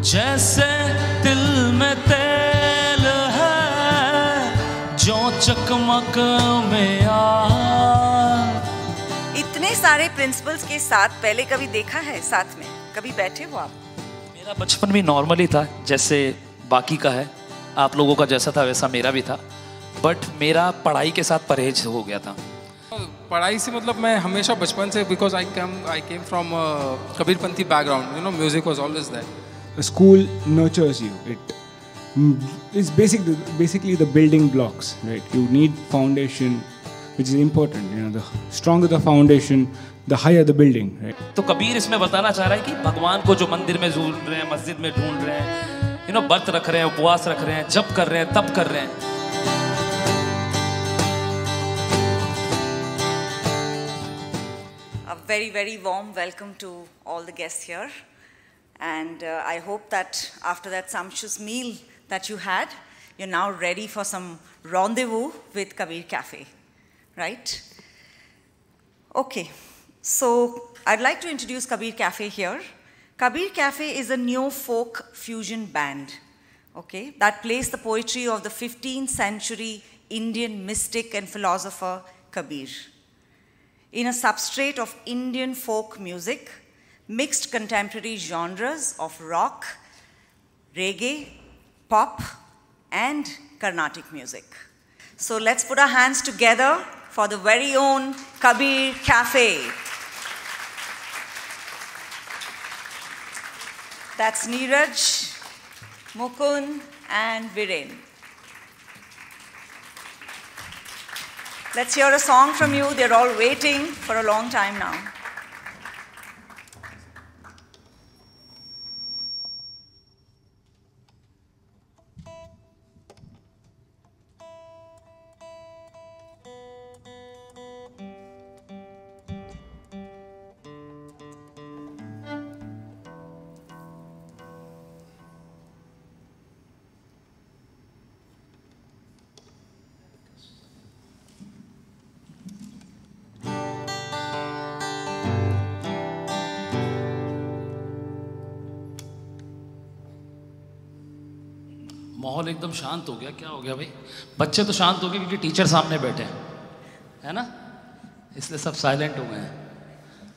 जैसे दिल में तेल है जो चकमक में आ। इतने सारे प्रिंसिपल्स के साथ पहले कभी देखा है? साथ में कभी बैठे हो आप? मेरा बचपन भी नॉर्मल ही था, जैसे बाकी का है। आप लोगों का जैसा था वैसा मेरा भी था, बट मेरा पढ़ाई के साथ परहेज हो गया था। पढ़ाई से मतलब मैं हमेशा बचपन से, because I came from Kabirpanthi background, you know, music was always there. School nurtures you. It is basically the building blocks, right? You need foundation, which is important. You know, the stronger the foundation, the higher the building, right? तो कबीर इसमें बताना चाह रहा है कि भगवान को जो मंदिर में ढूंढ रहे हैं, मस्जिद में ढूंढ रहे हैं, यू नो, व्रत रख रहे हैं, उपवास रख रहे हैं, जप कर रहे हैं, तप कर रहे हैं। A very, very warm welcome to all the guests here. And I hope that after that sumptuous meal that you had, you're now ready for some rendezvous with Kabir Cafe, right? Okay, so I'd like to introduce Kabir Cafe here. Kabir Cafe is a neo folk fusion band, okay, that plays the poetry of the 15th century Indian mystic and philosopher Kabir in a substrate of Indian folk music, mixed contemporary genres of rock, reggae, pop, and Carnatic music. So let's put our hands together for the very own Kabir Cafe. That's Neeraj, Mukund, and Viren. Let's hear a song from you. They're all waiting for a long time now. माहौल एकदम शांत हो गया। क्या हो गया भाई? बच्चे तो शांत हो गए क्योंकि टीचर सामने बैठे हैं, है ना, इसलिए सब साइलेंट हो गए हैं।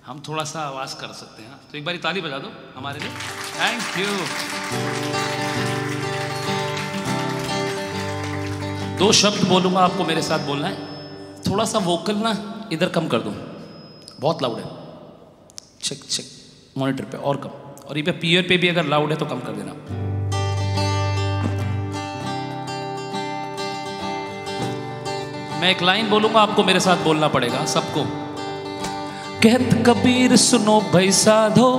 हम थोड़ा सा आवाज़ कर सकते हैं, तो एक बारी ताली बजा दो हमारे लिए। Thank you. 2 शब्द बोलूँगा, आपको मेरे साथ बोलना है। थोड़ा सा वोकल ना इधर कम कर दूँ, बहुत लाउड है। चेक चेक मॉनिटर पे और कम, और ये पे पीयर पे भी अगर लाउड है तो कम कर देना। मैं एक लाइन बोलूंगा, आपको मेरे साथ बोलना पड़ेगा सबको। कहत कबीर सुनो भाई साधो,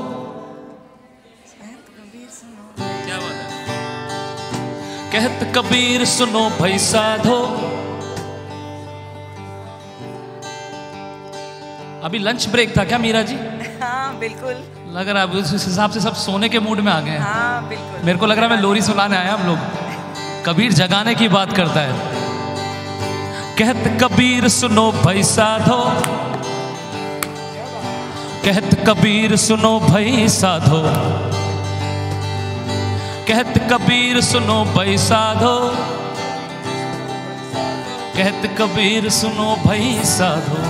क्या बात है? कहत कबीर सुनो भाई साधो। अभी लंच ब्रेक था क्या मीरा जी? हाँ बिल्कुल। लग रहा है उस हिसाब से सब सोने के मूड में आ गए हैं। हाँ बिल्कुल। मेरे को लग रहा है मैं लोरी सुनाने आया। हम लोग कबीर जगाने की बात करता है। कहत कबीर सुनो भाई साधो, कहत कबीर सुनो भाई साधो, कहत कबीर सुनो भाई साधो, कहत कबीर सुनो भाई साधो।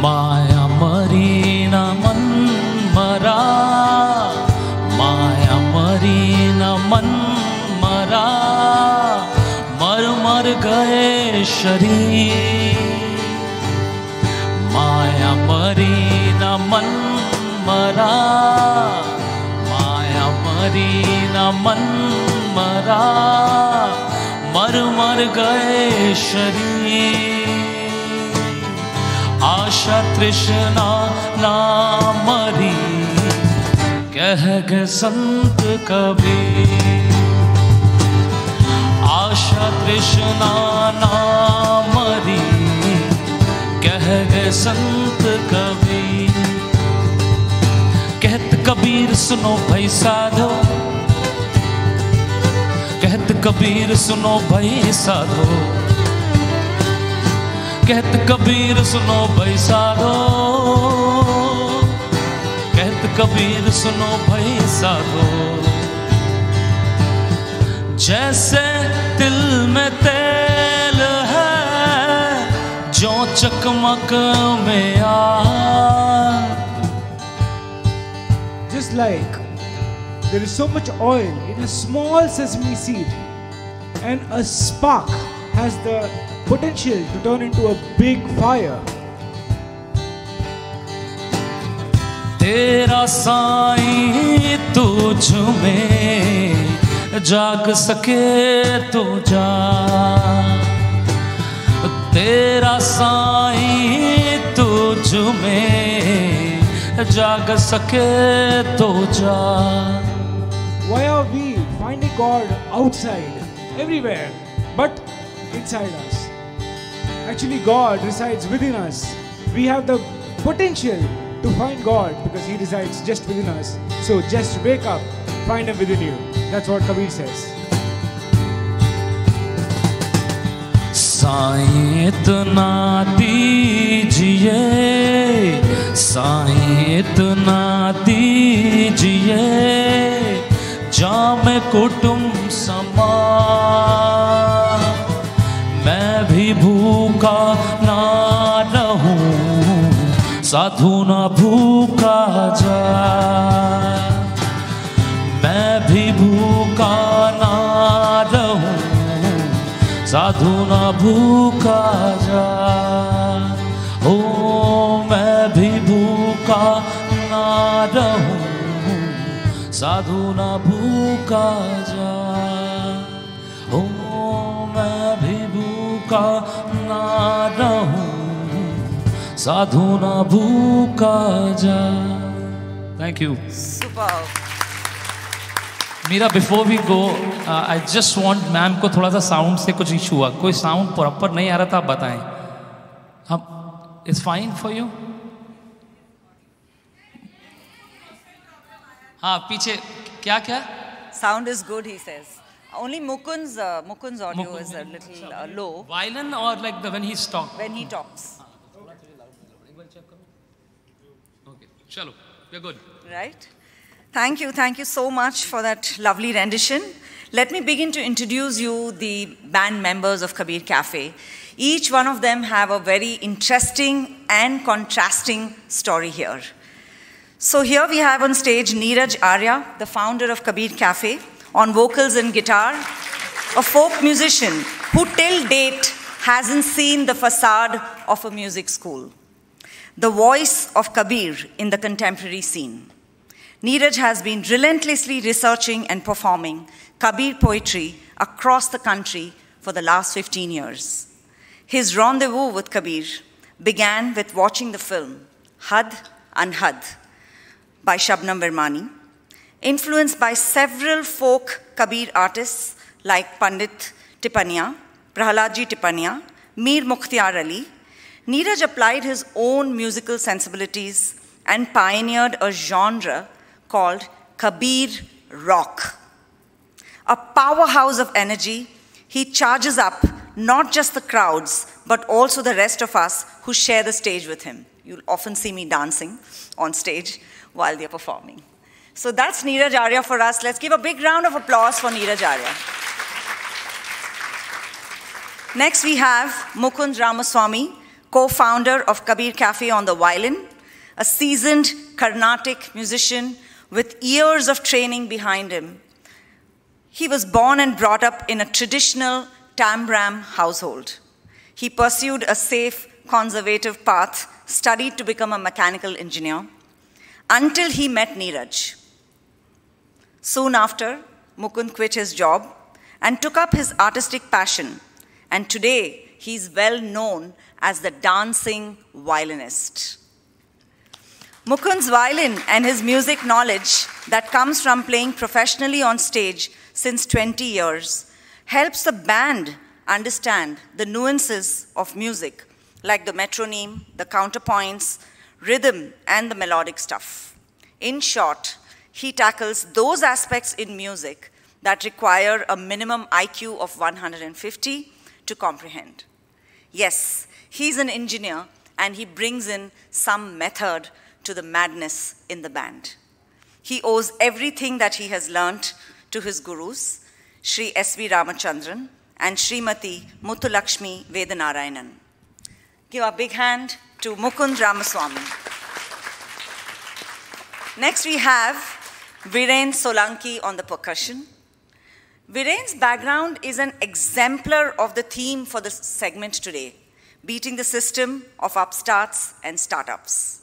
माया मरी न मन मरा, माया मरी न मन मरा, मर मर गए शरीर। माया मरी न मन मरा, माया मरी न मन मरा, मर मर गए शरीर। आशा तृष्णा ना मरी, कह गए संत कबीर। आशा तृष्णा ना मरी, कह गए संत कबीर। कहत कबीर सुनो भाई साधो, कबीर सुनो भाई साधो, कहत कबीर सुनो भाई साधो, कहत कबीर सुनो भाई साधो। जैसे दिल में तेल है जो चकमक में आग, Just like there is so much oil in a small sesame seed, and a spark has the potential to turn into a big fire. तेरा साईं तुझ में जाग सके तो जा, तेरा साईं तुझ में जाग सके तो जा। Why are we finding God outside, everywhere, but inside us? Actually, God resides within us. We have the potential to find God because He resides just within us. So just wake up, find Him within you. That's what Kabir says. Sai इतना दीजिए, साईं इतना दीजिए, जामे कुटुंब समा, मैं भी भूखा ना रहूं, साधु ना भूखा जा, मैं भी भूखा ना रहूं, साधु ना भूखा जा। ओ मैं भी भूखा ना रहूं, साधु ना भूखा जा। ओ मैं भी भूखा ना रहूं, साधु ना भूखा जा। Thank you. Superb. Meera, before we go, I just want, ma'am को थोड़ा सा साउंड से कुछ इशू हुआ, कोई साउंड प्रॉपर नहीं आ रहा था, आप बताएं। हम, इट्स फाइन फॉर यू? हाँ, पीछे क्या क्या? Sound is good, he says. Only Mukund's audio is a little low. Violin or like when he's talking? When he talks. Okay, chalo, we're good. Right? Thank you so much for that lovely rendition. Let me begin to introduce you the band members of Kabir Café. Each one of them have a very interesting and contrasting story here. So here we have on stage Neeraj Arya, the founder of Kabir Café, on vocals and guitar, a folk musician who till date hasn't seen the facade of a music school. The voice of Kabir in the contemporary scene. Neeraj has been relentlessly researching and performing Kabir poetry across the country for the last 15 years. His rendezvous with Kabir began with watching the film Had Anhad by Shabnam Virmani, influenced by several folk Kabir artists like Pandit Tipania, Prahaladji Tipania, Mir Mukhtiar Ali. Neeraj applied his own musical sensibilities and pioneered a genre called Kabir Rock. A powerhouse of energy, he charges up not just the crowds, but also the rest of us who share the stage with him. You'll often see me dancing on stage while they're performing. So that's Neeraj Arya for us. Let's give a big round of applause for Neeraj Arya. Next we have Mukund Ramaswamy, co-founder of Kabir Café on the violin, a seasoned Carnatic musician with years of training behind him. He was born and brought up in a traditional Tambram household. He pursued a safe, conservative path, studied to become a mechanical engineer, until he met Neeraj. Soon after, Mukund quit his job and took up his artistic passion, and today he's well known as the dancing violinist. Mukund's violin and his music knowledge that comes from playing professionally on stage since 20 years helps the band understand the nuances of music, like the metronome, the counterpoints, rhythm, and the melodic stuff. In short, he tackles those aspects in music that require a minimum IQ of 150 to comprehend. Yes, he's an engineer and he brings in some method to the madness in the band. He owes everything that he has learnt to his gurus, Sri S.V. Ramachandran and Srimati Muthulakshmi Vedanarayanan. Give a big hand to Mukund Ramaswamy. Next we have Viren Solanki on the percussion. Viren's background is an exemplar of the theme for the segment today, beating the system of upstarts and startups.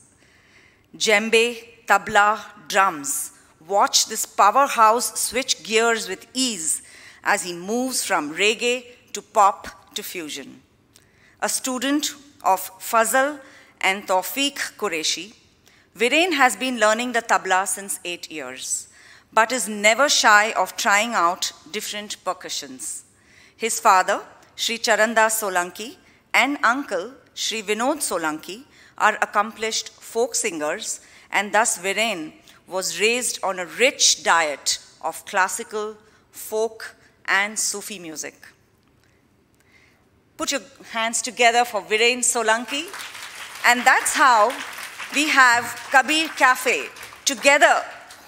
Djembe, tabla, drums. Watch this powerhouse switch gears with ease as he moves from reggae to pop to fusion. A student of Fazal and Tawfiq Qureshi, Viren has been learning the tabla since 8 years, but is never shy of trying out different percussions. His father, Sri Charandas Solanki, and uncle, Sri Vinod Solanki, are accomplished folk singers, and thus Viren was raised on a rich diet of classical, folk, and Sufi music. Put your hands together for Viren Solanki, and that's how we have Kabir Café. Together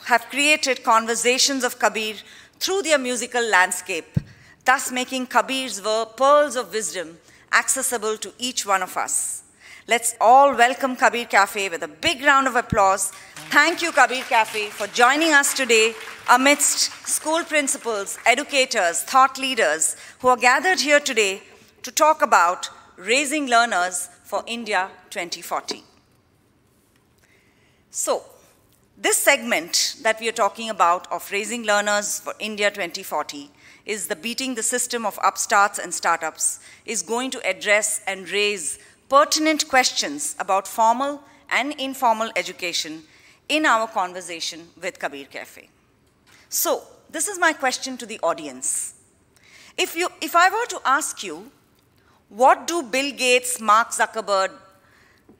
have created conversations of Kabir through their musical landscape, thus making Kabir's pearls of wisdom accessible to each one of us. Let's all welcome Kabir Café with a big round of applause. Thank you, Kabir Café, for joining us today amidst school principals, educators, thought leaders who are gathered here today to talk about raising learners for India 2040. So, this segment that we are talking about of raising learners for India 2040 is the beating the system of upstarts and startups is going to address and raise pertinent questions about formal and informal education in our conversation with Kabir Café. So, this is my question to the audience. If I were to ask you, what do Bill Gates, Mark Zuckerberg,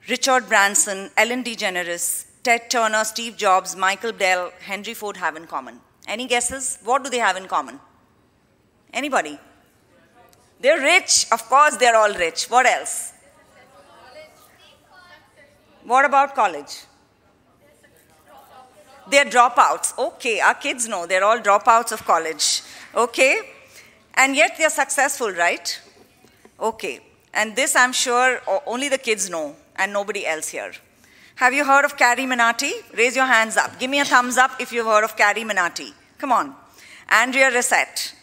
Richard Branson, Ellen DeGeneres, Ted Turner, Steve Jobs, Michael Dell, Henry Ford have in common? Any guesses? What do they have in common? Anybody? They're rich. Of course, they're all rich. What else? What about college? They're dropouts. Okay, our kids know. They're all dropouts of college. Okay? And yet they're successful, right? Okay. And this, I'm sure, only the kids know and nobody else here. Have you heard of Carrie Minati? Raise your hands up. Give me a thumbs up if you've heard of Carrie Minati. Come on. Andrea Reset,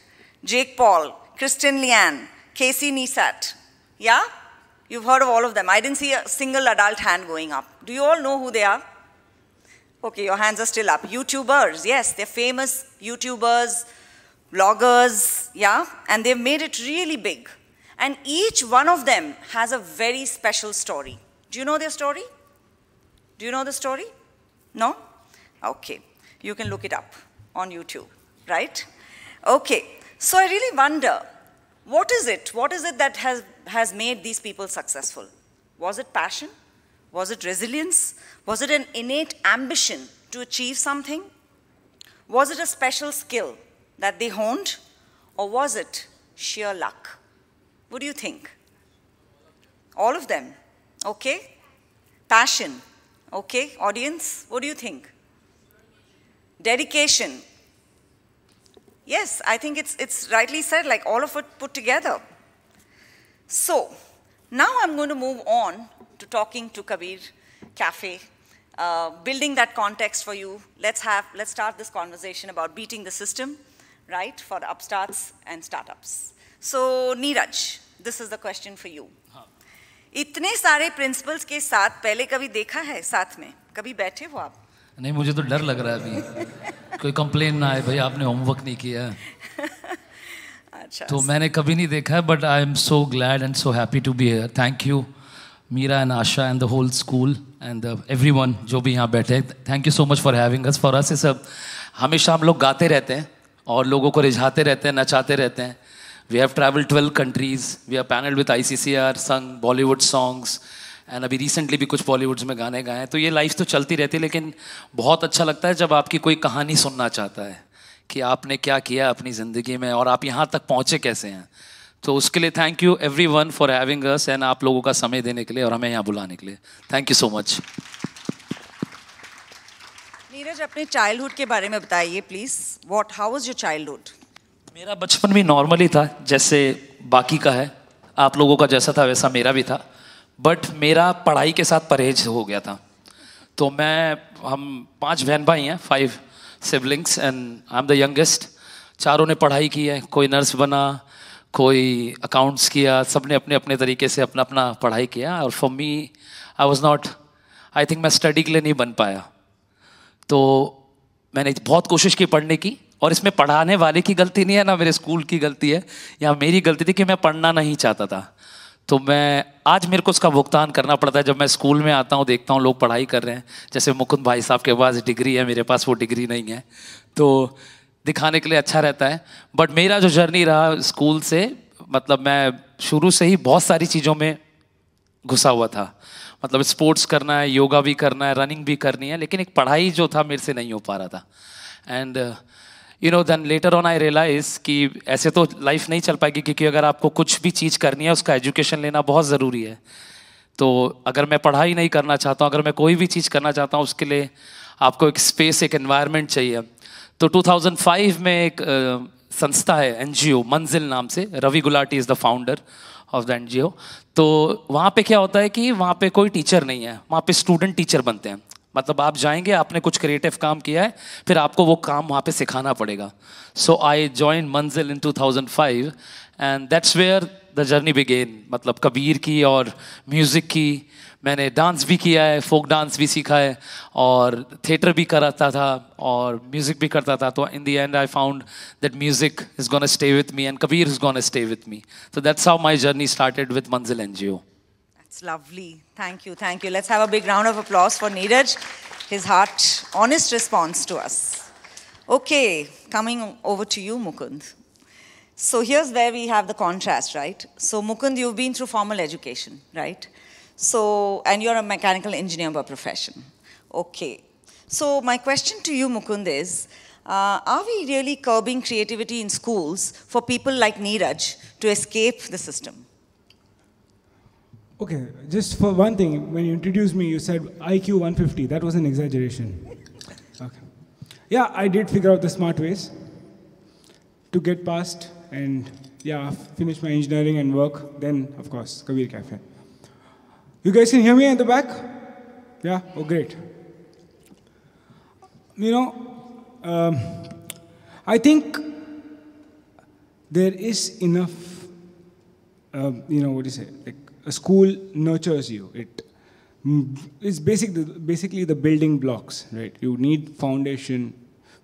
Jake Paul, Kristen Lian, Casey Neistat. Yeah? You've heard of all of them. I didn't see a single adult hand going up. Do you all know who they are? Okay, your hands are still up. YouTubers, yes, they're famous YouTubers, bloggers, yeah? And they've made it really big. And each one of them has a very special story. Do you know their story? Do you know the story? No? Okay. You can look it up on YouTube, right? Okay. So I really wonder, what is it? What is it that has made these people successful? Was it passion? Was it resilience? Was it an innate ambition to achieve something? Was it a special skill that they honed? Or was it sheer luck? What do you think? All of them. Okay? Passion. Okay, audience, what do you think? Dedication. Yes, I think it's rightly said, like all of it put together. So, now I'm going to move on to talking to Kabir Café, building that context for you. Let's start this conversation about beating the system, right, for the upstarts and startups. So, Neeraj, this is the question for you. इतने सारे principles के साथ पहले कभी देखा है साथ में? कभी बैठे हो आप? नहीं, मुझे तो डर लग रहा है अभी कोई कंप्लेन ना आए भाई आपने होमवर्क नहीं किया है. अच्छा. तो मैंने कभी नहीं देखा है, but I am so glad and so happy to be here. Thank you Meera and Asha and the whole school and everyone जो भी यहाँ बैठे. Thank you so much for having us. For us सब हमेशा हम लोग गाते रहते हैं और लोगों को रिझाते रहते हैं, नचाते रहते हैं. We have traveled 12 countries. We have paneled with ICCR, sung Bollywood songs, and अभी recently भी कुछ Bollywoods में गाने गाए हैं. तो ये लाइफ तो चलती रहती है, लेकिन बहुत अच्छा लगता है जब आपकी कोई कहानी सुनना चाहता है कि आपने क्या किया अपनी ज़िंदगी में और आप यहाँ तक पहुँचे कैसे हैं. तो उसके लिए thank you everyone for having us and आप लोगों का समय देने के लिए और हमें यहाँ बुलाने के लिए. Thank you so much. Neeraj, अपने चाइल्डहुड के बारे में बताइए please. How was your childhood? मेरा बचपन भी नॉर्मली था जैसे बाकी का है. आप लोगों का जैसा था वैसा मेरा भी था. बट मेरा पढ़ाई के साथ परहेज हो गया था. तो हम 5 बहन भाई हैं, 5 siblings and I am the youngest. चारों ने पढ़ाई की है. कोई नर्स बना, कोई अकाउंट्स किया. सब ने अपने अपने तरीके से अपना अपना पढ़ाई किया. और for me I was not, I think मैं स्टडी के लिए नहीं बन पाया. तो मैंने बहुत कोशिश की पढ़ने की. और इसमें पढ़ाने वाले की गलती नहीं है ना मेरे स्कूल की गलती है. या मेरी गलती थी कि मैं पढ़ना नहीं चाहता था. तो आज मेरे को उसका भुगतान करना पड़ता है. जब मैं स्कूल में आता हूँ देखता हूँ लोग पढ़ाई कर रहे हैं. जैसे मुकुंद भाई साहब के पास डिग्री है, मेरे पास वो डिग्री नहीं है. तो दिखाने के लिए अच्छा रहता है. बट मेरा जो जर्नी रहा स्कूल से, मतलब मैं शुरू से ही बहुत सारी चीज़ों में घुसा हुआ था. मतलब स्पोर्ट्स करना है, योगा भी करना है, रनिंग भी करनी है. लेकिन एक पढ़ाई जो था मेरे से नहीं हो पा रहा था. And then later on I realise कि ऐसे तो लाइफ नहीं चल पाएगी, क्योंकि अगर आपको कुछ भी चीज़ करनी है उसका एजुकेशन लेना बहुत ज़रूरी है. तो अगर मैं पढ़ाई नहीं करना चाहता हूँ, अगर मैं कोई भी चीज़ करना चाहता हूँ, उसके लिए आपको एक स्पेस, एक एनवायरनमेंट चाहिए. तो 2005 में एक संस्था है NGO मंजिल नाम से. Ravi Gulati is the founder of the NGO. तो वहाँ पे क्या होता है कि वहाँ पे कोई टीचर नहीं है. वहाँ पे स्टूडेंट टीचर बनते हैं. मतलब आप जाएंगे, आपने कुछ क्रिएटिव काम किया है, फिर आपको वो काम वहाँ पे सिखाना पड़ेगा. सो I join Manzil in 2005 and that's where the journey began. मतलब कबीर की और म्यूज़िक की. मैंने डांस भी किया है, फोक डांस भी सीखा है, और थिएटर भी कराता था और म्यूज़िक भी करता था. तो in the and I found that music is gonna stay with me and Kabir is gonna stay with me. So that's how my journey started with Manzil NGO. That's lovely. Thank you, thank you. Let's have a big round of applause for Neeraj, his honest response to us. Okay, coming over to you, Mukund. So here's where we have the contrast, right? So Mukund, you've been through formal education, right? So, and you're a mechanical engineer by profession. Okay. So my question to you, Mukund, is, are we really curbing creativity in schools for people like Neeraj to escape the system? Okay, just for one thing, when you introduced me, you said IQ 150. That was an exaggeration. Okay. Yeah, I did figure out the smart ways to get past and, finish my engineering and work. Then, of course, Kabir Café. You guys can hear me in the back? Yeah? Oh, great. I think there is enough, what do you say, like a school nurtures you. It's basically the building blocks, right? You need foundation,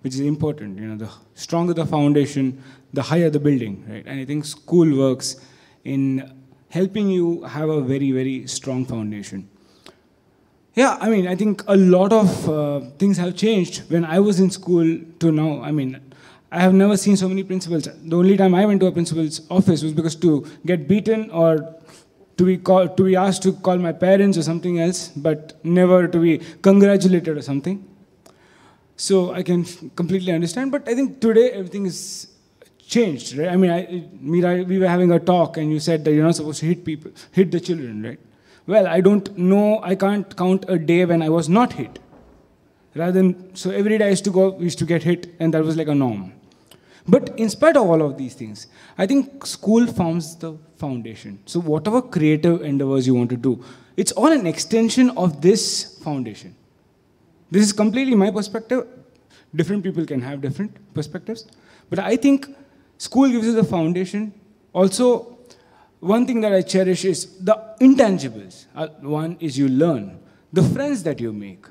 which is important. The stronger the foundation, the higher the building, right? And I think school works in helping you have a very, very strong foundation. Yeah, I mean, I think a lot of things have changed when I was in school to now. I mean, I have never seen so many principals. The only time I went to a principal's office was because to get beaten or to be asked to call my parents or something else, but never to be congratulated or something. So I can completely understand. But I think today everything is changed, right? I mean, Meera, we were having a talk and you said that you're not supposed to hit the children, right? Well, I don't know, I can't count a day when I was not hit. So every day we used to get hit, and that was like a norm. But in spite of all of these things, I think school forms the foundation. So whatever creative endeavors you want to do, it's all an extension of this foundation. This is completely my perspective. Different people can have different perspectives. But I think school gives you the foundation. Also, one thing that I cherish is the intangibles. One is you learn, the friends that you make,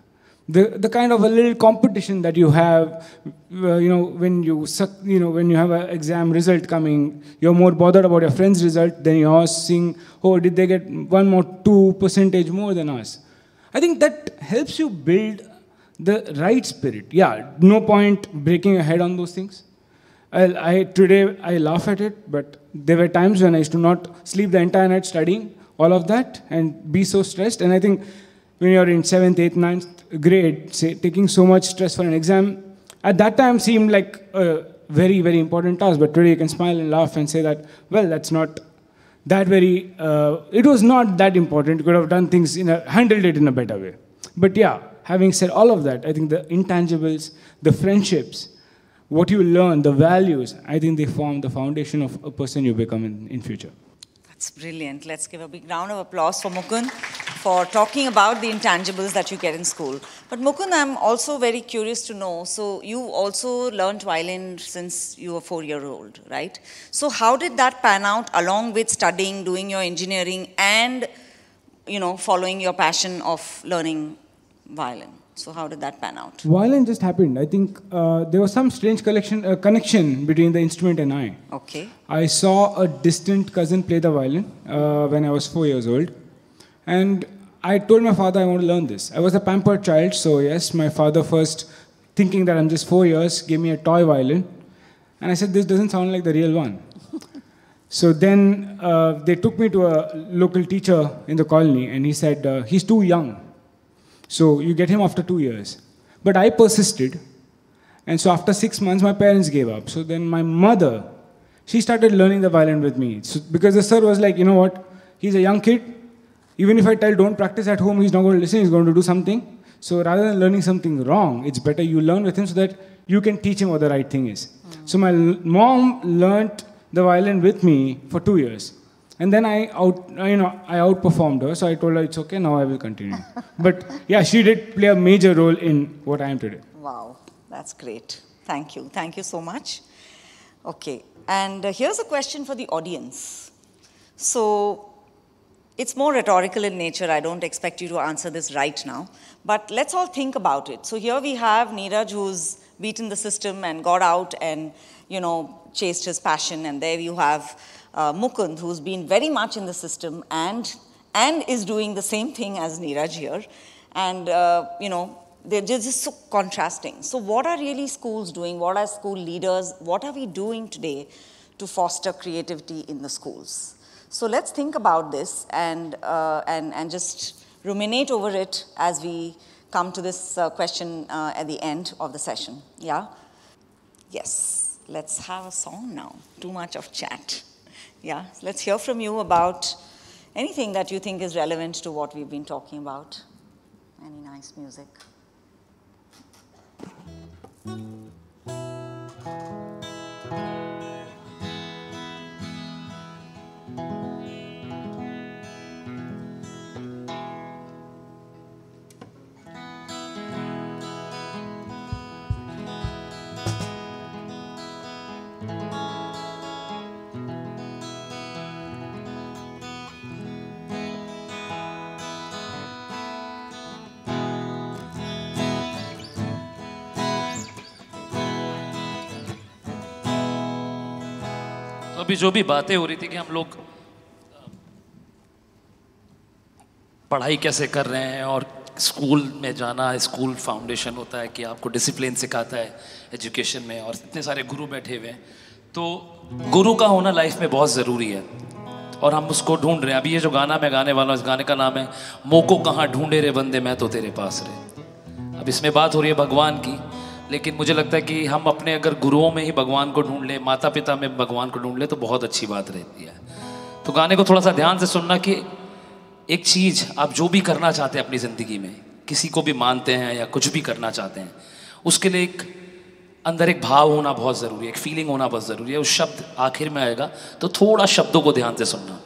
the kind of a little competition that you have, when you have an exam result coming, you're more bothered about your friend's result than yours, seeing, oh, did they get 1 or 2% more than us? I think that helps you build the right spirit. Yeah, no point breaking your head on those things. Today I laugh at it, but there were times when I used to not sleep the entire night studying all of that and be so stressed. And I think when you're in 7th, 8th, 9th grade, say, taking so much stress for an exam, at that time seemed like a very, very important task. But today you can smile and laugh and say that, well, that's not that very, it was not that important. You could have done things, handled it in a better way. But yeah, having said all of that, I think the intangibles, the friendships, what you learn, the values, I think they form the foundation of a person you become in future. That's brilliant. Let's give a big round of applause for Mukund for talking about the intangibles that you get in school. But Mukund, I'm also very curious to know, so you also learned violin since you were 4-year-old, right? So how did that pan out along with studying, doing your engineering and, following your passion of learning violin? So how did that pan out? Violin just happened. I think there was some strange connection between the instrument and I. Okay. I saw a distant cousin play the violin when I was 4 years old. And I told my father I want to learn this. I was a pampered child, so yes, my father first, thinking that I'm just 4 years, gave me a toy violin. And I said, this doesn't sound like the real one. So then they took me to a local teacher in the colony, and he said, he's too young. So you get him after 2 years. But I persisted. And so after 6 months, my parents gave up. So then my mother, she started learning the violin with me. So, because the sir was like, you know what, he's a young kid. Even if I tell don't practice at home, he's not going to listen, he's going to do something. So rather than learning something wrong, it's better you learn with him so that you can teach him what the right thing is. So my mom learned the violin with me for 2 years. And then I outperformed her, so I told her it's okay, now I will continue. But yeah, she did play a major role in what I am today. Wow, that's great. Thank you. Thank you so much. Okay, and here's a question for the audience. So it's more rhetorical in nature. I don't expect you to answer this right now. But let's all think about it. So here we have Neeraj, who's beaten the system and got out and, chased his passion. And there you have Mukund, who's been very much in the system and is doing the same thing as Neeraj here. And, they're just so contrasting. So what are really schools doing? What are school leaders? What are we doing today to foster creativity in the schools? So let's think about this and just ruminate over it as we come to this question at the end of the session. Yeah? Yes. Let's have a song now. Too much of chat. Yeah, let's hear from you about anything that you think is relevant to what we've been talking about. Any nice music? अभी जो भी बातें हो रही थी कि हम लोग पढ़ाई कैसे कर रहे हैं और स्कूल में जाना, स्कूल फाउंडेशन होता है कि आपको डिसिप्लिन सिखाता है एजुकेशन में, और इतने सारे गुरु बैठे हुए हैं, तो गुरु का होना लाइफ में बहुत ज़रूरी है और हम उसको ढूंढ रहे हैं. अभी ये जो गाना मैं गाने वाला हूँ, इस गाने का नाम है मोको कहाँ ढूंढे रे बंदे मैं तो तेरे पास रे. अब इसमें बात हो रही है भगवान की, लेकिन मुझे लगता है कि हम अपने अगर गुरुओं में ही भगवान को ढूंढ लें, माता पिता में भगवान को ढूंढ लें तो बहुत अच्छी बात रहती है. तो गाने को थोड़ा सा ध्यान से सुनना कि एक चीज़ आप जो भी करना चाहते हैं अपनी ज़िंदगी में, किसी को भी मानते हैं या कुछ भी करना चाहते हैं, उसके लिए एक अंदर एक भाव होना बहुत ज़रूरी है, एक फीलिंग होना बहुत ज़रूरी है. उस शब्द आखिर में आएगा तो थोड़ा शब्दों को ध्यान से सुनना.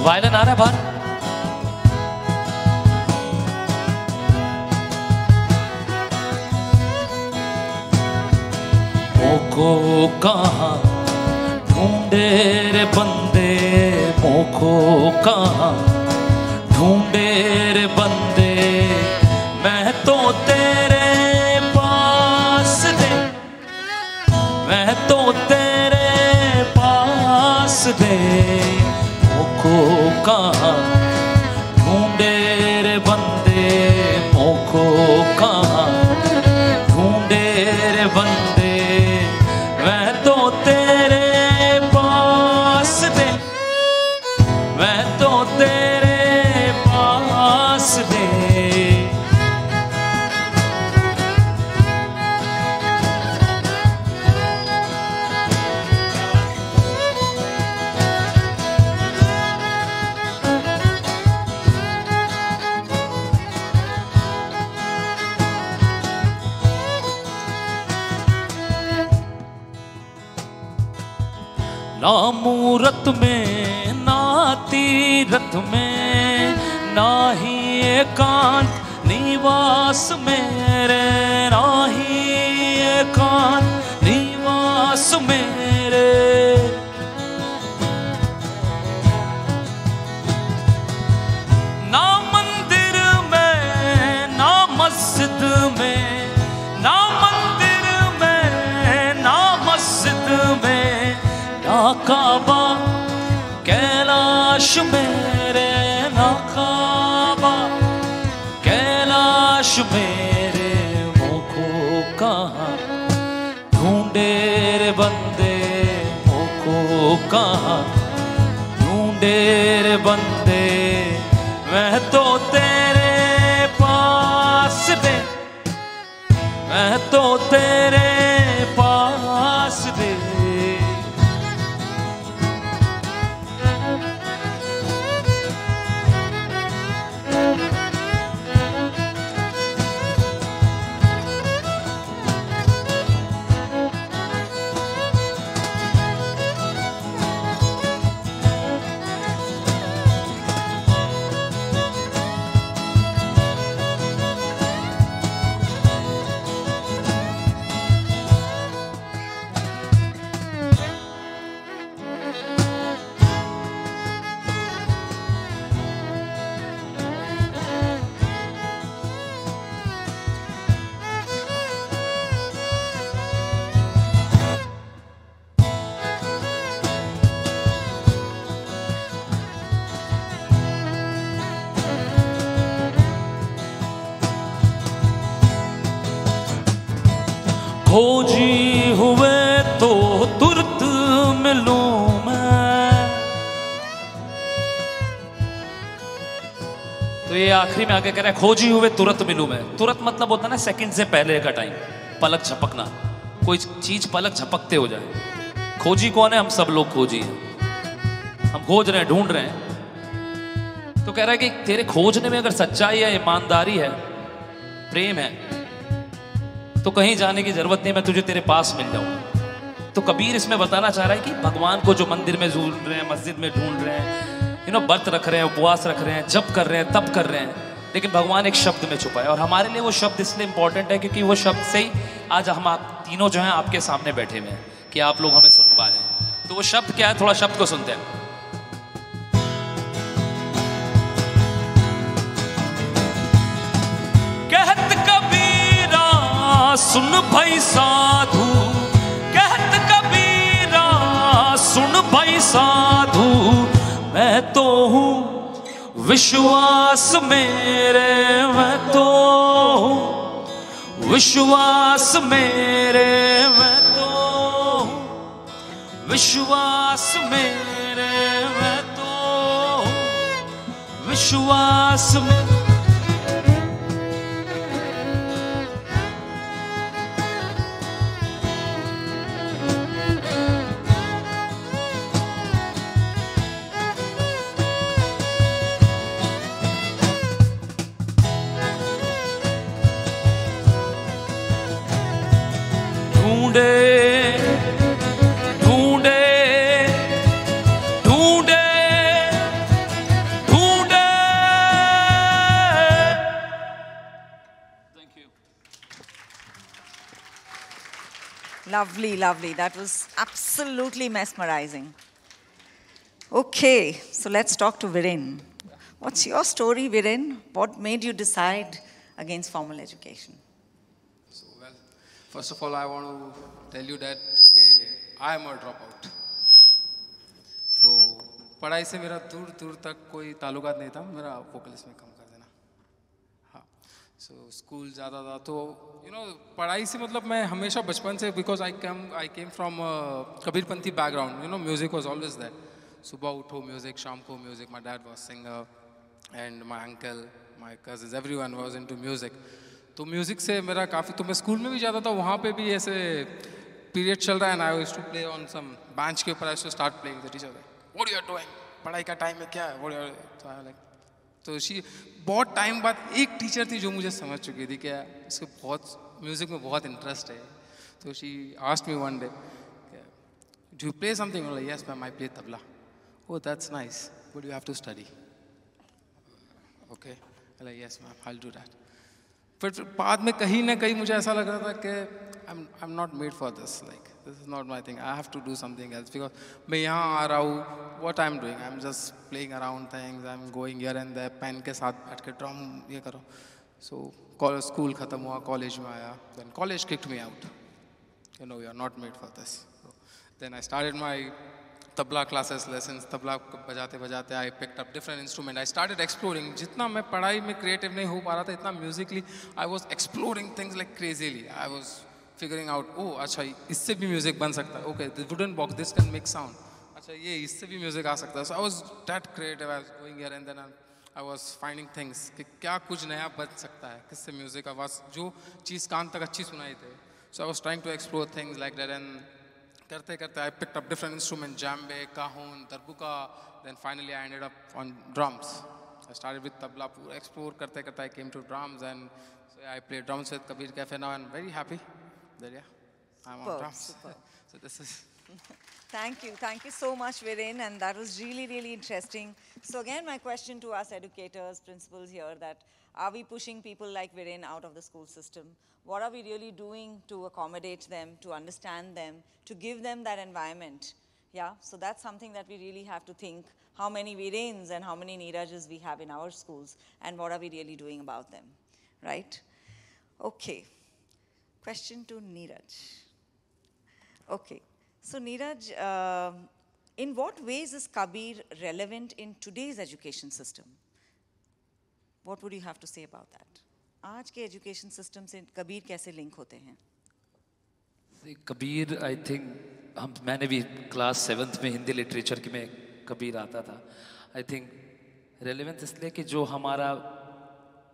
वायलिन आ रहा है बाहर. मोको कहाँ ढूंढे रे बंदे, मोको कहाँ ढूंढे रे बंदे मैं तो तेरे पास दे, मैं तो तेरे पास दे. मोको कहाँ ढूंढे रे बंदे, मोको कहाँ ढूंढे रे बंदे ना मूरत में ना तीरथ में ना ही एकांत निवास मेरे, ना ही एकांत निवास मेरे। ना मंदिर में ना मस्जिद में, ना मंदिर में ना मस्जिद में, ना काबा कैलाश मेरे, ना काबा कैलाश मेरे। मोको कहाँ ढूंढे रे बंदे, मोको कहाँ ढूंढे रे बंदे। मैं तो तेरे पास रे, मैं तो तेरे पास रे। खोजी हुए तो तुरंत मिलूं मैं। तो ये आखिरी में आगे कह रहा है खोजी हुए तुरंत मिलूं मैं। तुरंत मतलब होता है ना सेकंड से पहले का टाइम, पलक झपकना, कोई चीज पलक झपकते हो जाए। खोजी कौन है? हम सब लोग खोजी हैं, हम खोज रहे हैं, ढूंढ रहे हैं। तो कह रहा है कि तेरे खोजने में अगर सच्चाई है, ईमानदारी है, प्रेम है, तो कहीं जाने की जरूरत नहीं, मैं तुझे तेरे पास मिल जाऊं। तो कबीर इसमें बताना चाह रहा है कि भगवान को जो मंदिर में ढूंढ रहे हैं, मस्जिद में ढूंढ रहे हैं, व्रत रख रहे हैं, उपवास रख रहे हैं, जप कर रहे हैं, तप कर रहे हैं, लेकिन भगवान एक शब्द में छुपा है। और हमारे लिए वो शब्द इसलिए इंपॉर्टेंट है क्योंकि वो शब्द से ही आज हम आप तीनों जो हैं आपके सामने बैठे हुए हैं कि आप लोग हमें सुन पा रहे हैं। तो वो शब्द क्या है? थोड़ा शब्द को सुनते हैं। कहत कबीरा सुन भाई साधु, कहत कबीरा सुन भाई साधु, मैं तो हूँ विश्वास मेरे, मैं तो हूँ विश्वास मेरे, मैं तो हूँ विश्वास मेरे, मैं तो हूँ विश्वास मेरे। ढूंढे ढूंढे ढूंढे ढूंढे। Thank you. Lovely, lovely. That was absolutely mesmerizing. Okay, so let's talk to Viren. What's your story, Viren? What made you decide against formal education? So, well, first of all, I want to tell you that I am a dropout. तो पढ़ाई से मेरा दूर दूर तक कोई ताल्लुकात नहीं था, मेरा वोकलिस्ट में कम कर देना। हाँ, सो स्कूल जाता था तो पढ़ाई से मतलब मैं हमेशा बचपन से, because I came from Kabirpanthi background, music was always that. सुबह उठो म्यूजिक, शाम को music, my dad was singer and my uncle, my cousins, everyone was into music. तो म्यूजिक से मेरा काफ़ी, तो मैं स्कूल में भी जाता था, वहाँ पे भी ऐसे पीरियड चल रहा है ना, I used to play on some bench के ऊपर, I used to start playing, the teacher what you are doing, पढ़ाई का टाइम है क्या है, व्हाट यू आर लाइक। तो बहुत टाइम बाद एक टीचर थी जो मुझे समझ चुकी थी क्या इसको बहुत म्यूज़िक में बहुत इंटरेस्ट है। तो she asked me one day, do you play something? I'm like, yes, ma'am, I play tabla. Oh, that's nice. But you have to study. Okay. I'm like, yes, ma'am, I'll do that. But बाद में कहीं ना कहीं मुझे ऐसा लग रहा था कि I'm not made for this. Like, this is not my thing. I have to do something else because मैं यहाँ आ रहा हूँ. What I'm doing? I'm just playing around things. I'm going here and there. Pen के साथ बैठ के drum ये करो. So school खत्म हुआ, college में आया. Then college kicked me out. You know, you're not made for this. So then I started my tabla classes, lessons. Tabla बजाते बजाते I picked up different instrument. I started exploring. जितना मैं पढ़ाई में creative नहीं हो पा रहा था, इतना musically I was exploring things like crazily. I was figuring out, oh, अच्छा इससे भी music बन सकता है. Okay, the wooden box, this can make sound. अच्छा ये इससे भी music आ सकता है. So I was that creative. I was going here and then I was finding things कि क्या कुछ नया बन सकता है, किससे music आवाज जो चीज़ कान तक अच्छी सुनाई दे. So I was trying to explore things like that and करते करते I picked up different instruments, djembe, cajon, darbuka. Then finally I ended up on drums. I started with tabla, pura explore करते करते I came to drums and so I play drums with Kabir Cafe now and very happy that I'm on drums. So this is. Thank you so much, Viren, and that was really, really interesting. So again, my question to us educators, principals here, that are we pushing people like Viren out of the school system? What are we really doing to accommodate them, to understand them, to give them that environment? Yeah, so that's something that we really have to think, how many Virens and how many Neerajas we have in our schools, and what are we really doing about them, right? Okay, question to Neeraj. Okay. So Neeraj, in what ways is Kabir relevant in today's education system? What would you have to say about that? आज के education system से कबीर कैसे link होते हैं? See, Kabir, I think मैंने भी class 7th में Hindi literature की में कबीर आता था. I think relevant इसलिए कि जो हमारा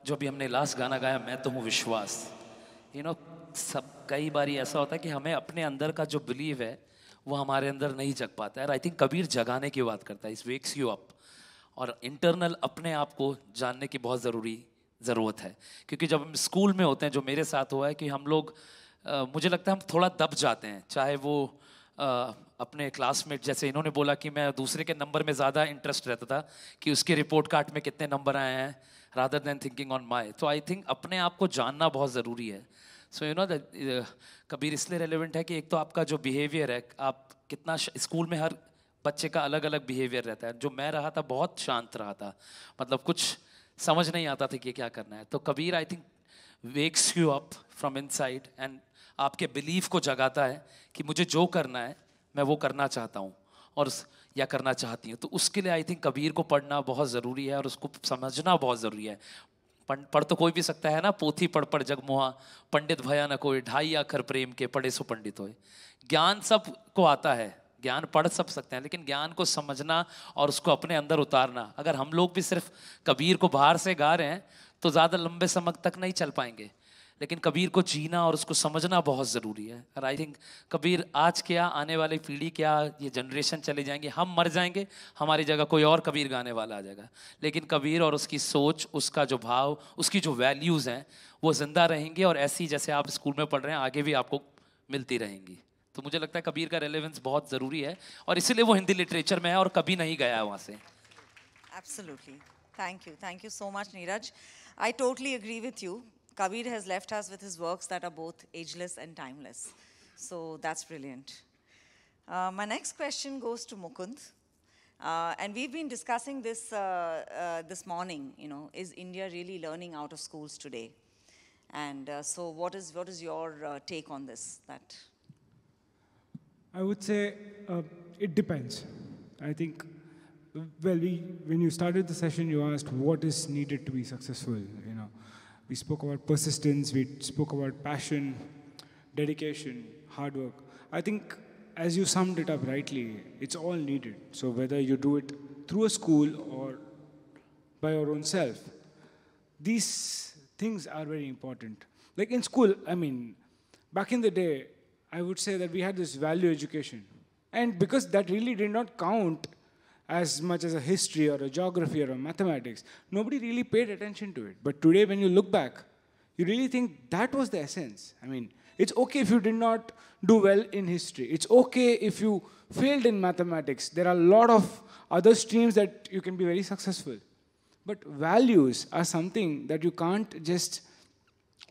जो भी हमने last गाना गाया, मैं तो हूँ विश्वास. You know, सब कई बारी ऐसा होता है कि हमें अपने अंदर का जो belief है वो हमारे अंदर नहीं जग पाता है. आई थिंक कबीर जगाने की बात करता है. इस वेक्स यू अप. और इंटरनल अपने आप को जानने की बहुत ज़रूरत है. क्योंकि जब हम स्कूल में होते हैं, जो मेरे साथ हुआ है कि हम लोग मुझे लगता है हम थोड़ा दब जाते हैं. चाहे वो अपने क्लासमेट, जैसे इन्होंने बोला कि मैं दूसरे के नंबर में ज़्यादा इंटरेस्ट रहता था कि उसके रिपोर्ट कार्ड में कितने नंबर आए हैं rather than thinking on my. तो आई थिंक अपने आप को जानना बहुत ज़रूरी है. सो यू नो कबीर इसलिए रेलेवेंट है कि एक तो आपका जो बिहेवियर है, आप कितना स्कूल में हर बच्चे का अलग अलग बिहेवियर रहता है. जो मैं रहा था बहुत शांत रहा था, मतलब कुछ समझ नहीं आता था कि क्या करना है. तो Kabir I think wakes you up from inside and आपके बिलीफ को जगाता है कि मुझे जो करना है मैं वो करना चाहता हूँ और या करना चाहती हूँ. तो उसके लिए आई थिंक कबीर को पढ़ना बहुत ज़रूरी है और उसको समझना बहुत ज़रूरी है. पढ़ तो कोई भी सकता है ना. पोथी पढ़ पढ़ जगमोहा, पंडित भया न कोई, ढाई आखर प्रेम के पढ़े सो पंडित होए. ज्ञान सब को आता है, ज्ञान पढ़ सब सकते हैं, लेकिन ज्ञान को समझना और उसको अपने अंदर उतारना. अगर हम लोग भी सिर्फ कबीर को बाहर से गा रहे हैं तो ज़्यादा लंबे समय तक नहीं चल पाएंगे. लेकिन कबीर को जीना और उसको समझना बहुत ज़रूरी है. और आई थिंक कबीर आज क्या, आने वाली पीढ़ी क्या, ये जनरेशन चले जाएंगे, हम मर जाएंगे, हमारी जगह कोई और कबीर गाने वाला आ जाएगा. लेकिन कबीर और उसकी सोच, उसका जो भाव, उसकी जो वैल्यूज़ हैं वो ज़िंदा रहेंगी और ऐसी जैसे आप स्कूल में पढ़ रहे हैं आगे भी आपको मिलती रहेंगी. तो मुझे लगता है कबीर का रेलेवेंस बहुत ज़रूरी है और इसीलिए वो हिंदी लिटरेचर में है और कभी नहीं गया है वहाँ से. Absolutely. Thank you so much, Neeraj. I totally agree with you. Kabir has left us with his works that are both ageless and timeless. So that's brilliant. My next question goes to Mukund. And we've been discussing this this morning, you know, is India really learning out of schools today? And so what is your take on this? I would say it depends. I think, well, when you started the session, you asked what is needed to be successful, you know. We spoke about persistence, we spoke about passion, dedication, hard work. I think as you summed it up rightly, it's all needed. So whether you do it through a school or by your own self, these things are very important. Like in school, I mean, back in the day, I would say that we had this value education. And because that really did not count as much as a history or a geography or a mathematics, nobody really paid attention to it. But today, when you look back, You really think that was the essence? I mean, it's okay if you did not do well in history. It's okay if you failed in mathematics. There are a lot of other streams that you can be very successful. But values are something that you can't just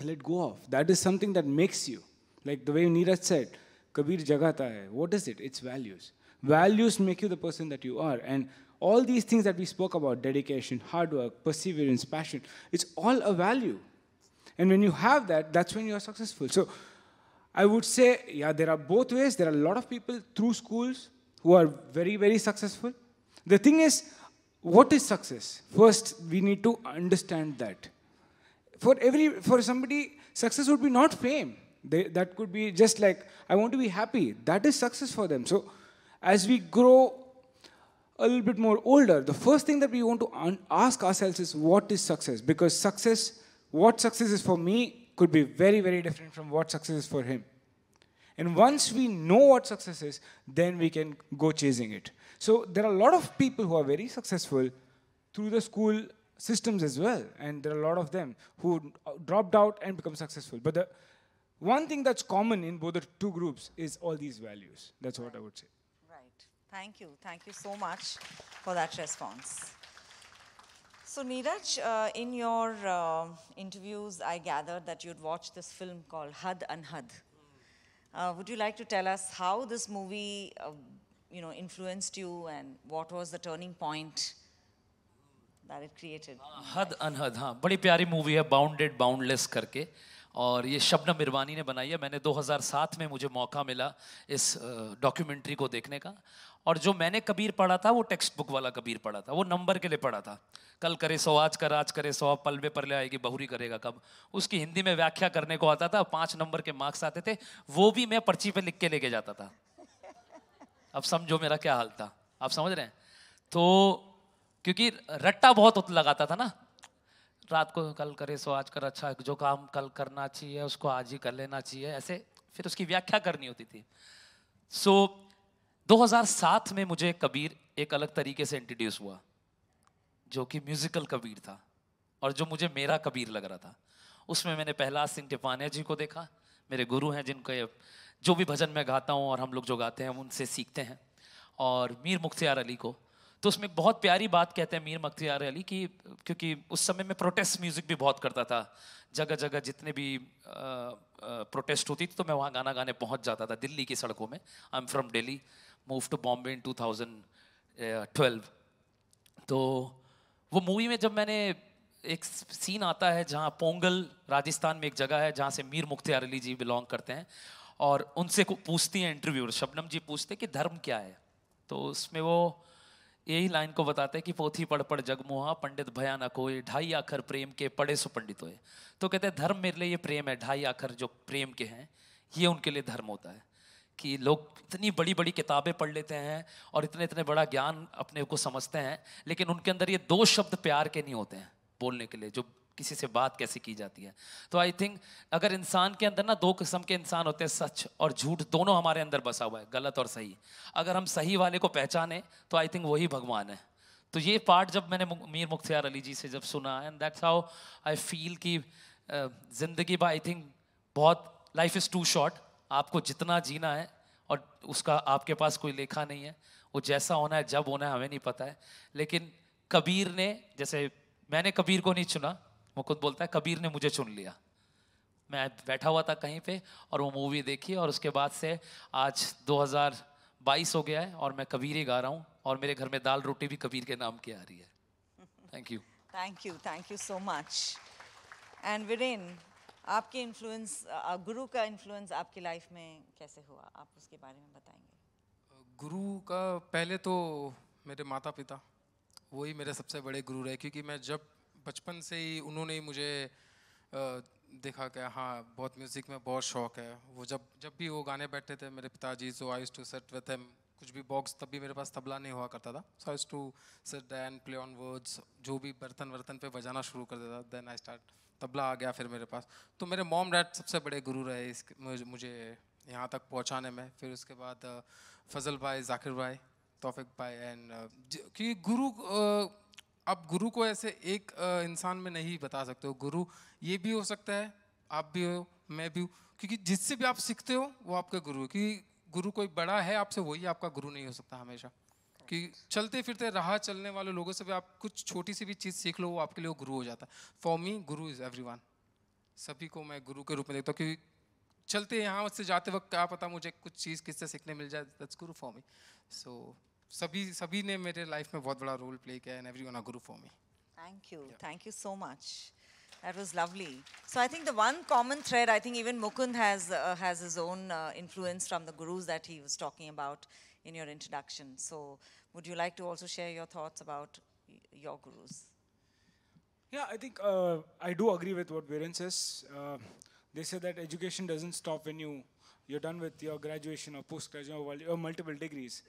let go of. That is something that makes you. Like the way Neeraj said, Kabir jagata hai. What is it? It's values. Values make you the person that you are. And all these things that we spoke about, dedication, hard work, perseverance, passion, it's all a value. And when you have that, that's when you are successful. So I would say, yeah, there are both ways. There are a lot of people through schools who are very, very successful. The thing is, what is success? First, we need to understand that. For somebody, success would be not fame. That could be just like, I want to be happy. That is success for them. So as we grow a little bit more older, the first thing that we want to ask ourselves is, what is success? Because what success is for me could be very, very different from what success is for him. And once we know what success is, then we can go chasing it. So there are a lot of people who are very successful through the school systems as well. And there are a lot of them who dropped out and become successful. But the one thing that's common in both the two groups is all these values. That's what I would say. Right. Thank you. Thank you so much for that response. So Neeraj, in your interviews, I gathered that you'd watched this film called Had Anhad. Would you like to tell us how this movie influenced you and what was the turning point that it created? हद अनहद, हाँ, बड़ी प्यारी movie है, bounded boundless करके, और ये शबनम मिरवानी ने बनाई है. मैंने 2007 में मुझे मौका मिला इस डॉक्यूमेंट्री को देखने का, और जो मैंने कबीर पढ़ा था वो टेक्स्ट बुक वाला कबीर पढ़ा था, वो नंबर के लिए पढ़ा था. कल करे सो आज कर, आज करे सो अब, पल में परले आएगी बहुरी करेगा कब. उसकी हिंदी में व्याख्या करने को आता था, 5 नंबर के मार्क्स आते थे, वो भी मैं पर्ची पे लिख के लेके जाता था. अब समझो मेरा क्या हाल था, आप समझ रहे हैं. तो क्योंकि रट्टा बहुत लगाता था ना, रात को कल करे सो आज कर, अच्छा जो काम कल करना चाहिए उसको आज ही कर लेना चाहिए, ऐसे फिर उसकी व्याख्या करनी होती थी. सो 2007 में मुझे कबीर एक अलग तरीके से इंट्रोड्यूस हुआ, जो कि म्यूजिकल कबीर था और जो मुझे मेरा कबीर लग रहा था. उसमें मैंने प्रहलाद सिंह टिपानिया जी को देखा, मेरे गुरु हैं, जिनको जो भी भजन मैं गाता हूँ और हम लोग जो गाते हैं उनसे सीखते हैं, और मीर मुख्तियार अली को. तो उसमें बहुत प्यारी बात कहते हैं मीर मुख्तियार अली की, क्योंकि उस समय में प्रोटेस्ट म्यूजिक भी बहुत करता था, जगह जगह जितने भी प्रोटेस्ट होती थी तो मैं वहाँ गाना गाने पहुँच जाता था दिल्ली की सड़कों में. I am from Delhi, move to Bombay in 2012. तो वो मूवी में जब मैंने एक सीन आता है जहाँ पोंगल राजस्थान में एक जगह है जहाँ से मीर मुख्तियार अली जी बिलोंग करते हैं, और उनसे पूछती हैं इंटरव्यूअर, शबनम जी पूछते कि धर्म क्या है. तो उसमें वो यही लाइन को बताते हैं कि पोथी पढ़ पढ़ जगमोहा पंडित भया न कोई, 2.5 अक्षर प्रेम के पढ़े सो पंडित होए. तो कहते हैं धर्म मेरे लिए ये प्रेम है, 2.5 अक्षर जो प्रेम के हैं ये उनके लिए धर्म होता है. कि लोग इतनी बड़ी बड़ी किताबें पढ़ लेते हैं और इतने इतने बड़ा ज्ञान अपने को समझते हैं, लेकिन उनके अंदर ये 2 शब्द प्यार के नहीं होते हैं बोलने के लिए, जो किसी से बात कैसे की जाती है. तो आई थिंक अगर इंसान के अंदर ना 2 किस्म के इंसान होते हैं, सच और झूठ, दोनों हमारे अंदर बसा हुआ है, गलत और सही. अगर हम सही वाले को पहचाने तो आई थिंक वही भगवान है. तो ये पार्ट जब मैंने मीर मुख्तियार अली जी से जब सुना, and that's how I feel कि जिंदगी आई थिंक बहुत, लाइफ इज़ टू शॉर्ट, आपको जितना जीना है और उसका आपके पास कोई लेखा नहीं है, वो जैसा होना है जब होना है हमें नहीं पता है. लेकिन कबीर ने, जैसे मैंने कबीर को नहीं चुना, वो खुद बोलता है कबीर ने मुझे चुन लिया. मैं बैठा हुआ था कहीं पे और वो मूवी देखी, और उसके बाद से आज 2022 हो गया है और मैं कबीर ही गा रहा हूँ, और मेरे घर में दाल रोटी भी कबीर के नाम की आ रही है. Thank you. Thank you so much. And Viren, आपके इन्फ्लुएंस, गुरु का इन्फ्लुएंस आपकी लाइफ में कैसे हुआ, आप उसके बारे में बताएंगे? गुरु का पहले तो मेरे माता पिता, वही मेरे सबसे बड़े गुरु रहे, क्योंकि मैं जब बचपन से ही उन्होंने ही मुझे देखा कि हाँ बहुत म्यूज़िक में बहुत शौक़ है. वो जब भी वो गाने बैठते थे मेरे पिताजी, so I used to sit with him. कुछ भी बॉक्स, तब भी मेरे पास तबला नहीं हुआ करता था, so I used to sit and play on words. जो भी बर्तन पे बजाना शुरू कर देता, देन आई स्टार्ट, तबला आ गया फिर मेरे पास. तो मेरे मॉम डैड सबसे बड़े गुरु रहे मुझे यहाँ तक पहुँचाने में. फिर उसके बाद फजल भाई, जाकिर भाई, तौफिक भाई, एंड कि गुरु आप गुरु को ऐसे एक इंसान में नहीं बता सकते हो। गुरु ये भी हो सकता है, आप भी हो, मैं भी हूँ, क्योंकि जिससे भी आप सीखते हो वो आपका गुरु है। क्योंकि गुरु कोई बड़ा है आपसे, वही आपका गुरु नहीं हो सकता हमेशा। कि चलते फिरते राह चलने वाले लोगों से भी आप कुछ छोटी सी भी चीज़ सीख लो, वो आपके लिए वो गुरु हो जाता है। For me Guru is everyone. सभी को मैं गुरु के रूप में देखता हूँ, क्योंकि चलते यहाँ से जाते वक्त क्या पता मुझे कुछ चीज़ किससे सीखने मिल जाए, दैट्स गुरु फॉर मी। सो सभी ने मेरे लाइफ में बहुत बड़ा रोल प्ले किया, and everyone are Guru for me. Thank you so much. That was lovely. So I think the one common thread, I think even Mukund has his own influence from the gurus that he was talking about in your introduction. So would you like to also share your thoughts about your gurus? Yeah, I think I do agree with what Viren says. They say that education doesn't stop when you're done with your graduation or post-graduation or multiple degrees.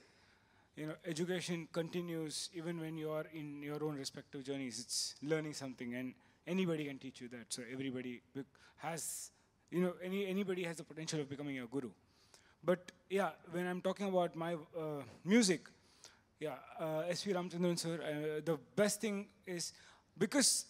Education continues even when you are in your own respective journeys. It's learning something, and anybody can teach you that. So everybody has, anybody has the potential of becoming a guru. But yeah, when I'm talking about my music, S.V. Ramchandran sir, the best thing is because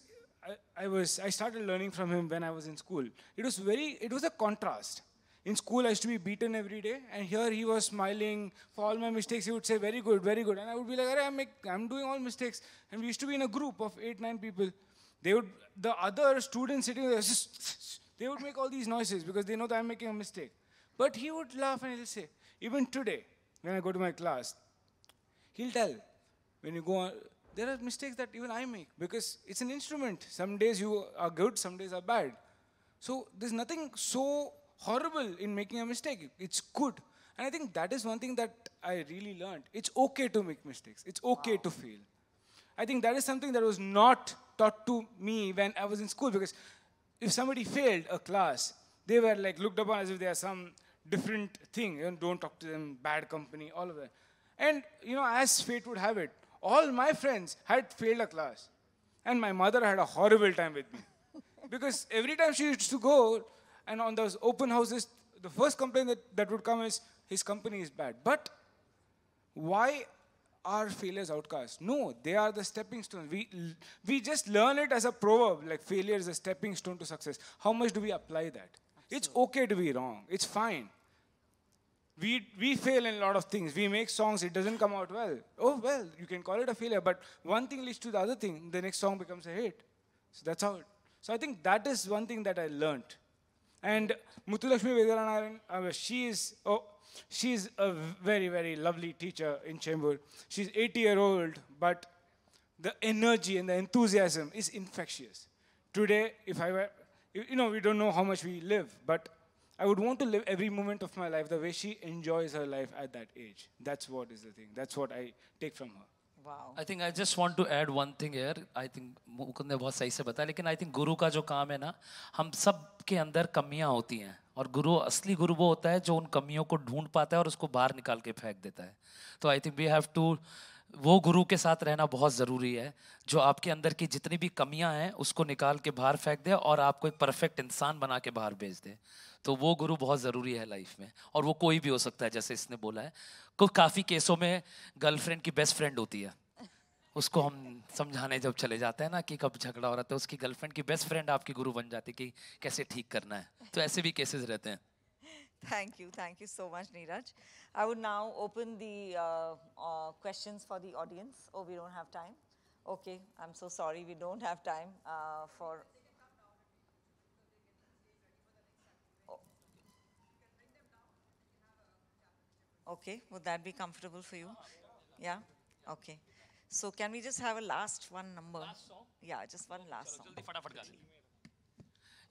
I started learning from him when I was in school. It was a contrast. In school, I used to be beaten every day, and here he was smiling. For all my mistakes, he would say, very good, very good. And I would be like, I'm doing all mistakes. And we used to be in a group of 8-9 people. The other students sitting there, they would make all these noises because they know that I'm making a mistake. But he would laugh and he'll say, even today, when I go to my class, he'll tell, when you go on, there are mistakes that even I make because it's an instrument. Some days you are good, some days are bad. So there's nothing so horrible in making a mistake. It's good. And I think that is one thing that I really learned. It's okay to make mistakes. It's okay to fail. I think that is something that was not taught to me when I was in school, because if somebody failed a class, they were like looked upon as if they are some different thing. Don't talk to them, bad company, all of that. And as fate would have it, all my friends had failed a class. And my mother had a horrible time with me. Because every time she used to go, and on those open houses, the first complaint that would come is, his company is bad. But why are failures outcast? No, they are the stepping stones. We just learn it as a proverb, like failure is a stepping stone to success. How much do we apply that? Absolutely. It's okay to be wrong. It's fine. We fail in a lot of things. We make songs, it doesn't come out well. Oh, well, you can call it a failure, but one thing leads to the other thing, the next song becomes a hit. So that's how it. So I think that is one thing that I learned. And Muthulakshmi Vedanarayan, she's a very, very lovely teacher in Chembur. She's 80-year-old, but the energy and the enthusiasm is infectious. Today, if I were, we don't know how much we live, but I would want to live every moment of my life the way she enjoys her life at that age. That's what is the thing. That's what I take from her. Wow. I think I just want to add one thing here. I think Mukund ने बहुत सही से बताया, लेकिन I think गुरु का जो काम है ना, हम सब के अंदर कमियां होती हैं, और गुरु, असली गुरु वो होता है जो उन कमियों को ढूंढ पाता है और उसको बाहर निकाल के फेंक देता है. तो I think we have to, वो गुरु के साथ रहना बहुत ज़रूरी है जो आपके अंदर की जितनी भी कमियां हैं उसको निकाल के बाहर फेंक दे और आपको एक परफेक्ट इंसान बना के बाहर भेज दे. तो वो गुरु बहुत ज़रूरी है लाइफ में, और वो कोई भी हो सकता है. जैसे इसने बोला है, काफ़ी केसों में गर्लफ्रेंड की बेस्ट फ्रेंड होती है. उसको हम समझाने जब चले जाते हैं ना कि कब झगड़ा हो रहा है, तो उसकी गर्लफ्रेंड की बेस्ट फ्रेंड आपकी गुरु बन जाती है कि कैसे ठीक करना है. तो ऐसे भी केसेस रहते हैं. Thank you so much, Neeraj. I would now open the questions for the audience. Oh, we don't have time. Okay, I'm so sorry, we don't have time for. Okay, would that be comfortable for you? Yeah? Okay. So can we just have a last one number? Last song? Yeah, just one last song. जल्दी फटाफट गा.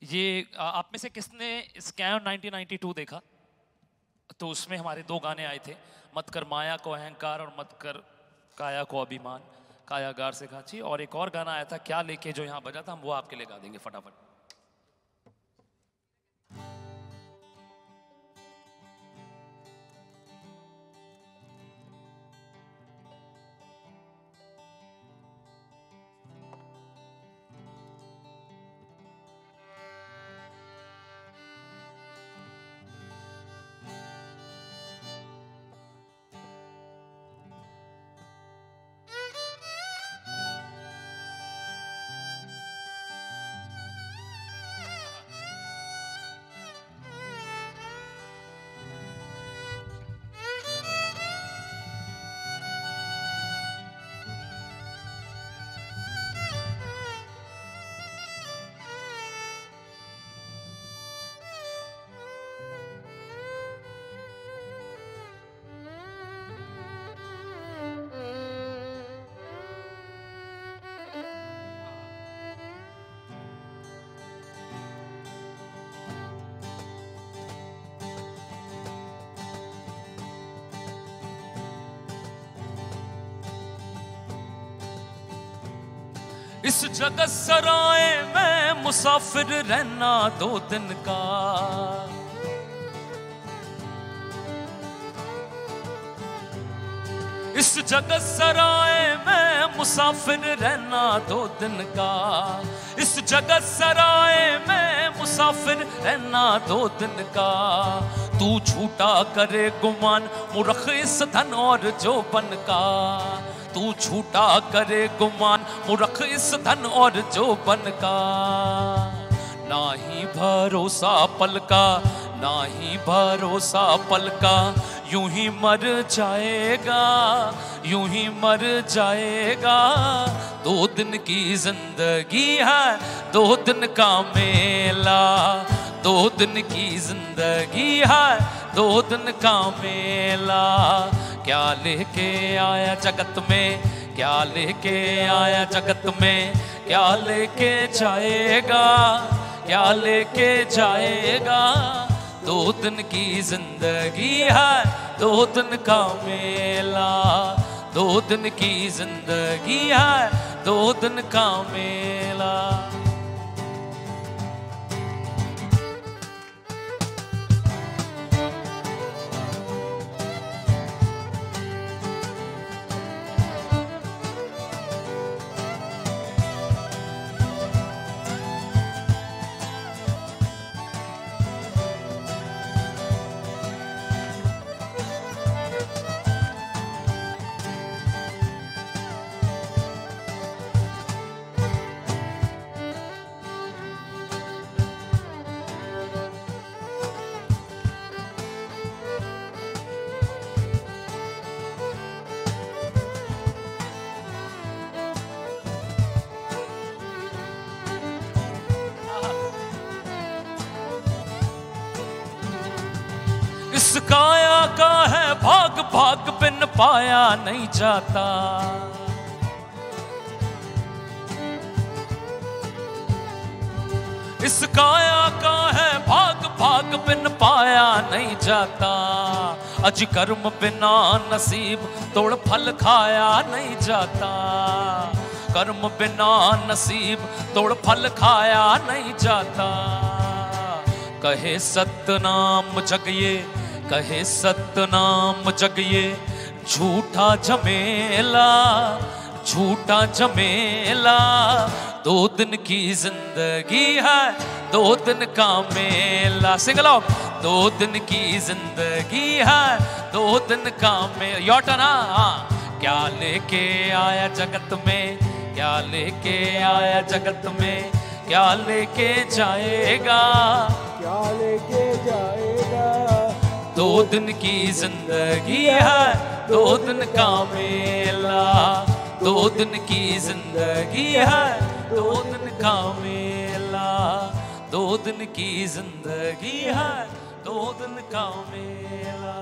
ये आप में से किसने scam 1992 देखा? तो उसमें हमारे 2 गाने आए थे, मत कर माया को अहंकार और मत कर काया को अभिमान, कायागार से खाची, और एक और गाना आया था क्या लेके जो यहाँ बजा था, हम वो आपके लिए गा देंगे फटाफट. इस जगत सराय में मुसाफिर रहना 2 दिन का, इस जगत सराय में मुसाफिर रहना 2 दिन का, इस जगत सराय में मुसाफिर रहना 2 दिन का। तू झूठा करे गुमान मूर्ख इस धन और जोबन का, तू झूठा करे गुमान मूर्ख इस धन और जोबन का। ना ही भरोसा पल का, ना ही भरोसा पल का, यूं ही मर जाएगा, यूं ही मर जाएगा। 2 दिन की जिंदगी है, 2 दिन का मेला, 2 दिन की जिंदगी है, 2 दिन का मेला। क्या लेके आया जगत में, क्या लेके आया जगत में, क्या लेके जाएगा, क्या लेके जाएगा। 2 दिन की जिंदगी है, 2 दिन का मेला, 2 दिन की जिंदगी है, 2 दिन का मेला। इस काया का है भाग, भाग बिन पाया नहीं जाता। इस काया का है भाग, भाग बिन पाया नहीं जाता। अज कर्म बिना नसीब तोड़ फल खाया नहीं जाता। कर्म बिना नसीब तोड़ फल खाया नहीं जाता। कहे सतनाम जगिए, कहे सतनाम जगिए, झूठा झमेला, झूठा झमेला। 2 दिन की जिंदगी है, 2 दिन का मेला। Single out. 2 दिन की जिंदगी है, 2 दिन का मेला। Your turn. क्या लेके आया जगत में, क्या लेके आया जगत में, क्या लेके जाएगा, क्या लेके जाएगा। 2 दिन की जिंदगी है, 2 दिन का मेला। 2 दिन की जिंदगी है, 2 दिन का मेला। 2 दिन की जिंदगी है, 2 दिन का मेला।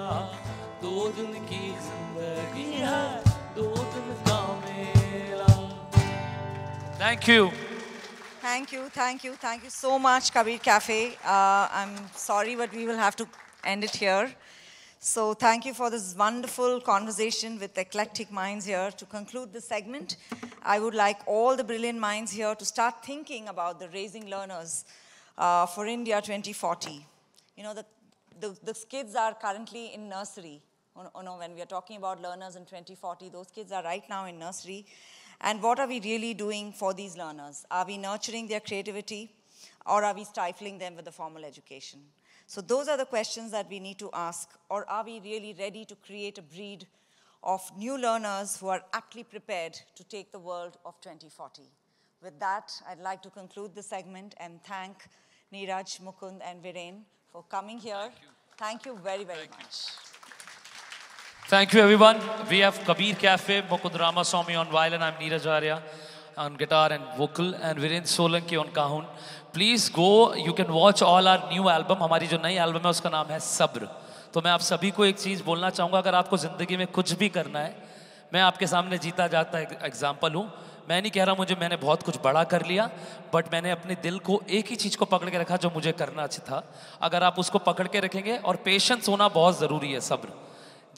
2 दिन की जिंदगी है, 2 दिन का मेला। Thank you. Thank you, thank you, thank you so much, Kabir Cafe. I'm sorry, but we will have to end it here. So thank you for this wonderful conversation with eclectic minds here. To conclude this segment, I would like all the brilliant minds here to start thinking about the raising learners for India 2040. You know, the kids are currently in nursery. You know, when we are talking about learners in 2040, those kids are right now in nursery. And what are we really doing for these learners? Are we nurturing their creativity, or are we stifling them with the formal education? So those are the questions that we need to ask. Or are we really ready to create a breed of new learners who are aptly prepared to take the world of 2040? With that, I'd like to conclude this segment and thank Neeraj, Mukund, and Viren for coming here. Thank you very, very much. Thank you, everyone. We have Kabir Café, Mukund Ramaswamy on violin. I'm Neeraj Arya on guitar and vocal, and Viren Solanki on cajon. Please go. You can watch all our new album. हमारी जो नई album है उसका नाम है सब्र। तो मैं आप सभी को एक चीज़ बोलना चाहूँगा, अगर आपको ज़िंदगी में कुछ भी करना है, मैं आपके सामने जीता जाता एग्जाम्पल हूँ। मैं नहीं कह रहा मैंने बहुत कुछ बड़ा कर लिया, बट मैंने अपने दिल को एक ही चीज़ को पकड़ के रखा जो मुझे करना अच्छा था। अगर आप उसको पकड़ के रखेंगे, और पेशेंस होना बहुत ज़रूरी है, सब्र।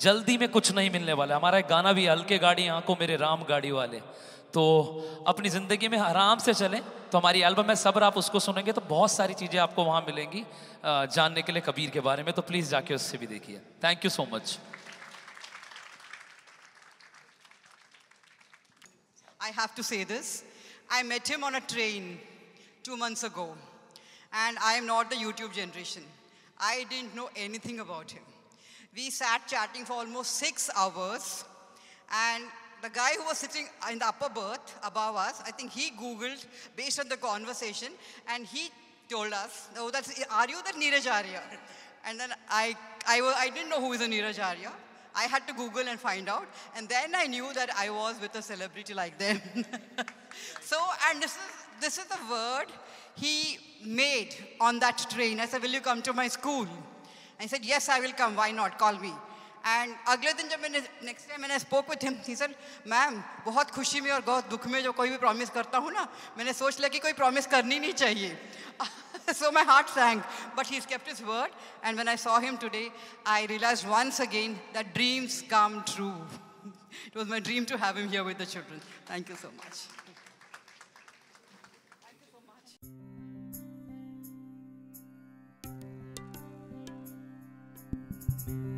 जल्दी में कुछ नहीं मिलने वाला। हमारा एक गाना भी, हल्के गाड़ी आंखों मेरे राम गाड़ी वाले। तो अपनी ज़िंदगी में आराम से चलें। तो हमारी एल्बम है सब्र, आप उसको सुनेंगे तो बहुत सारी चीज़ें आपको वहाँ मिलेंगी जानने के लिए कबीर के बारे में, तो प्लीज़ जाके उससे भी देखिए। Thank you so much. I have to say this. I met him on a train 2 months ago, and I am not the YouTube generation. I didn't know anything about him. We sat chatting for almost 6 hours, and the guy who was sitting in the upper berth above us, I think he Googled based on the conversation, and he told us, "Oh, are you the Neeraj Arya?" And then I didn't know who is a Neeraj Arya. I had to Google and find out, and then I knew that I was with a celebrity like them. So, and this is the word he made on that train. I said, "Will you come to my school?" And he said, "Yes, I will come. Why not? Call me." And अगले दिन जब next time when I spoke with him, he said, "Ma'am, बहुत खुशी में और बहुत दुख में जो कोई भी promise करता हूँ ना, मैंने सोच लिया कि कोई promise करनी नहीं चाहिए." So my heart sank, but he's kept his word. And when I saw him today, I realized once again that dreams come true. It was my dream to have him here with the children. Thank you so much. Thank you so much.